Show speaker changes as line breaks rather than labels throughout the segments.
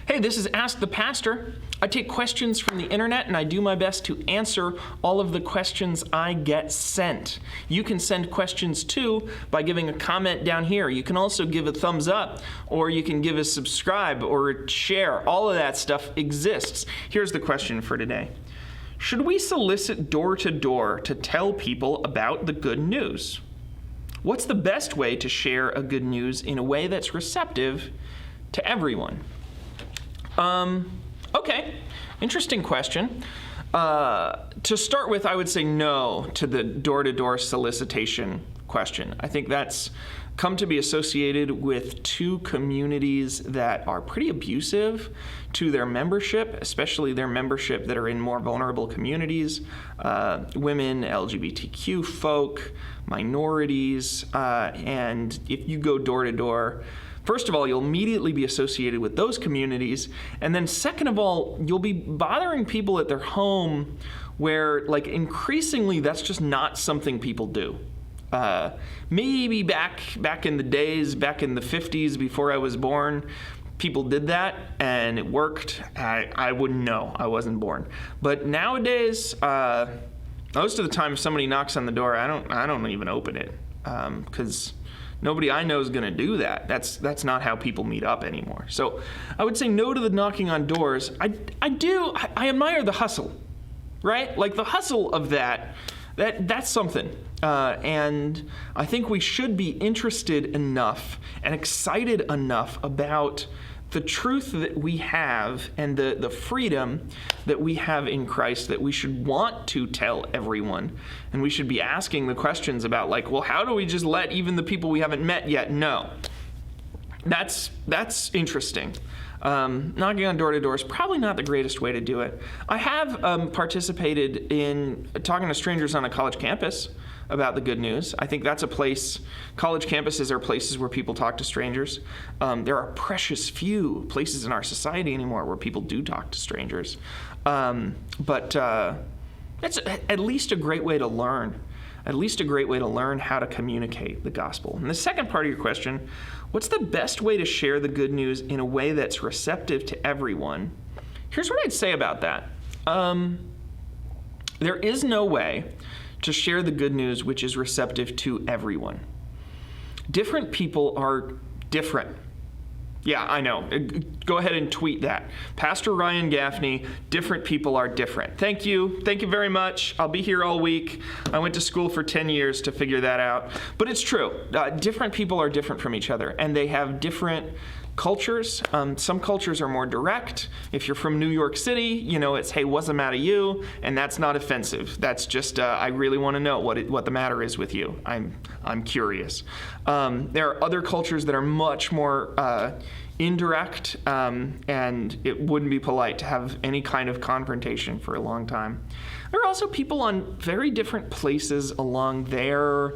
Hey, this is Ask the Pastor. I take questions from the internet and I do my best to answer all of the questions I get sent. You can send questions too by giving a comment down here. You can also give a thumbs up, or you can give a subscribe or a share. All of that stuff exists. Here's the question for today. Should we solicit door to door to tell people about the good news? What's the best way to share a good news in a way that's receptive to everyone? Okay, interesting question. To start with, I would say no to the door-to-door solicitation question. I think that's come to be associated with two communities that are pretty abusive to their membership, especially their membership that are in more vulnerable communities, women, LGBTQ folk, minorities, and if you go door to door, first of all, you'll immediately be associated with those communities, and then second of all, you'll be bothering people at their home where, like, increasingly that's just not something people do. Maybe back in the days, back in the 50s before I was born, people did that and it worked. I wouldn't know. I wasn't born. But nowadays, most of the time if somebody knocks on the door, I don't even open it because nobody I know is going to do that. That's not how people meet up anymore. So I would say no to the knocking on doors. I admire the hustle, right? Like the hustle of that's something. And I think we should be interested enough and excited enough about the truth that we have and the freedom that we have in Christ that we should want to tell everyone. And we should be asking the questions about, like, well, how do we just let even the people we haven't met yet know? That's interesting. Knocking on door to door is probably not the greatest way to do it. I have participated in talking to strangers on a college campus about the good news. I think that's a place, college campuses are places where people talk to strangers. There are precious few places in our society anymore where people do talk to strangers. But it's at least a great way to learn. At least a great way to learn how to communicate the gospel. And the second part of your question, what's the best way to share the good news in a way that's receptive to everyone? Here's what I'd say about that. There is no way to share the good news which is receptive to everyone. Different people are different. Yeah, I know. Go ahead and tweet that. Pastor Ryan Gaffney, different people are different. Thank you. Thank you very much. I'll be here all week. I went to school for 10 years to figure that out. But it's true. Different people are different from each other, and they have different cultures. Some cultures are more direct. If you're from New York City, you know, it's, hey, what's the matter with you? And that's not offensive. That's just, I really want to know what the matter is with you. I'm curious. There are other cultures that are much more indirect, and it wouldn't be polite to have any kind of confrontation for a long time. There are also people on very different places along their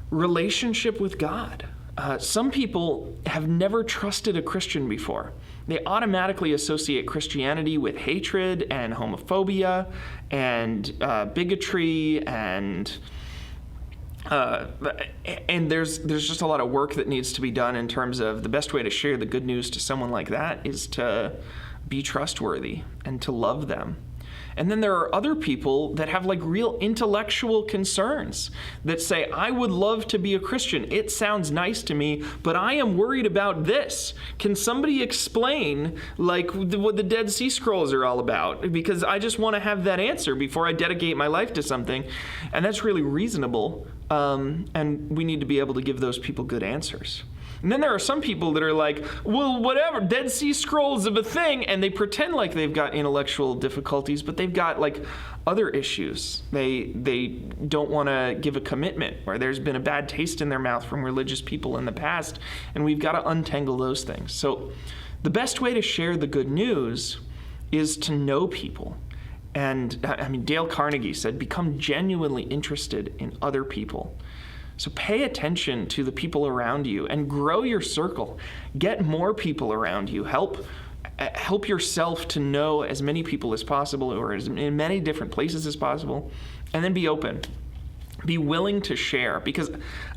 relationship with God. Some people have never trusted a Christian before. They automatically associate Christianity with hatred and homophobia and bigotry and there's just a lot of work that needs to be done in terms of the best way to share the good news to someone like that is to be trustworthy and to love them. And then there are other people that have like real intellectual concerns that say, I would love to be a Christian. It sounds nice to me, but I am worried about this. Can somebody explain like what the Dead Sea Scrolls are all about? Because I just want to have that answer before I dedicate my life to something. And that's really reasonable. And we need to be able to give those people good answers. And then there are some people that are like, well, whatever, Dead Sea Scrolls of a thing, and they pretend like they've got intellectual difficulties, but they've got like other issues. They don't want to give a commitment, or there's been a bad taste in their mouth from religious people in the past, and we've got to untangle those things. So the best way to share the good news is to know people. And I mean, Dale Carnegie said, become genuinely interested in other people. So pay attention to the people around you and grow your circle. Get more people around you. Help yourself to know as many people as possible, or in many different places as possible, and then be open. Be willing to share, because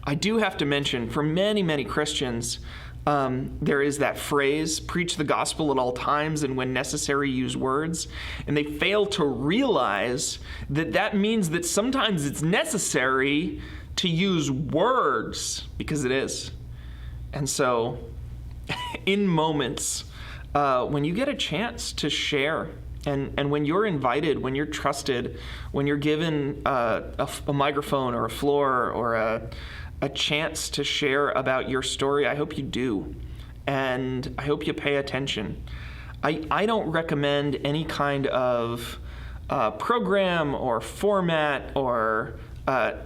I do have to mention, for many, many Christians, There is that phrase, preach the gospel at all times and when necessary use words. And they fail to realize that that means that sometimes it's necessary to use words, because it is. And so in moments when you get a chance to share, and when you're invited, when you're trusted, when you're given a microphone or a floor or a chance to share about your story, I hope you do. And I hope you pay attention. I don't recommend any kind of program or format or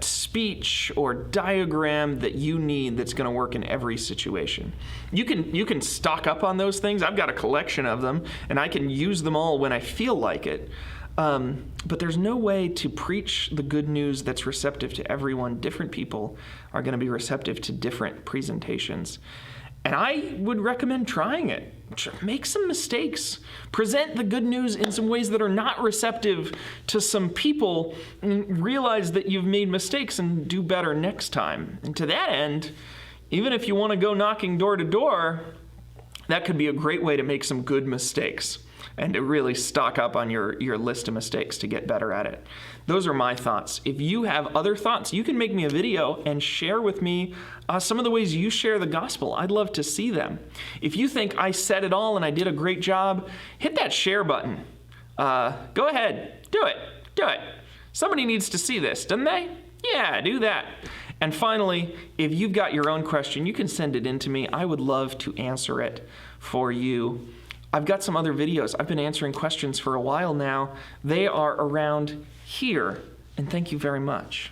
speech or diagram that you need that's going to work in every situation. You can stock up on those things. I've got a collection of them, and I can use them all when I feel like it. But there's no way to preach the good news that's receptive to everyone. Different people are going to be receptive to different presentations. And I would recommend trying it. Make some mistakes. Present the good news in some ways that are not receptive to some people, and realize that you've made mistakes and do better next time. And to that end, even if you want to go knocking door to door, that could be a great way to make some good mistakes and to really stock up on your list of mistakes to get better at it. Those are my thoughts. If you have other thoughts, you can make me a video and share with me some of the ways you share the gospel. I'd love to see them. If you think I said it all and I did a great job, hit that share button. Go ahead, do it. Somebody needs to see this, doesn't they? Yeah, do that. And finally, if you've got your own question, you can send it in to me. I would love to answer it for you. I've got some other videos. I've been answering questions for a while now. They are around here, and thank you very much.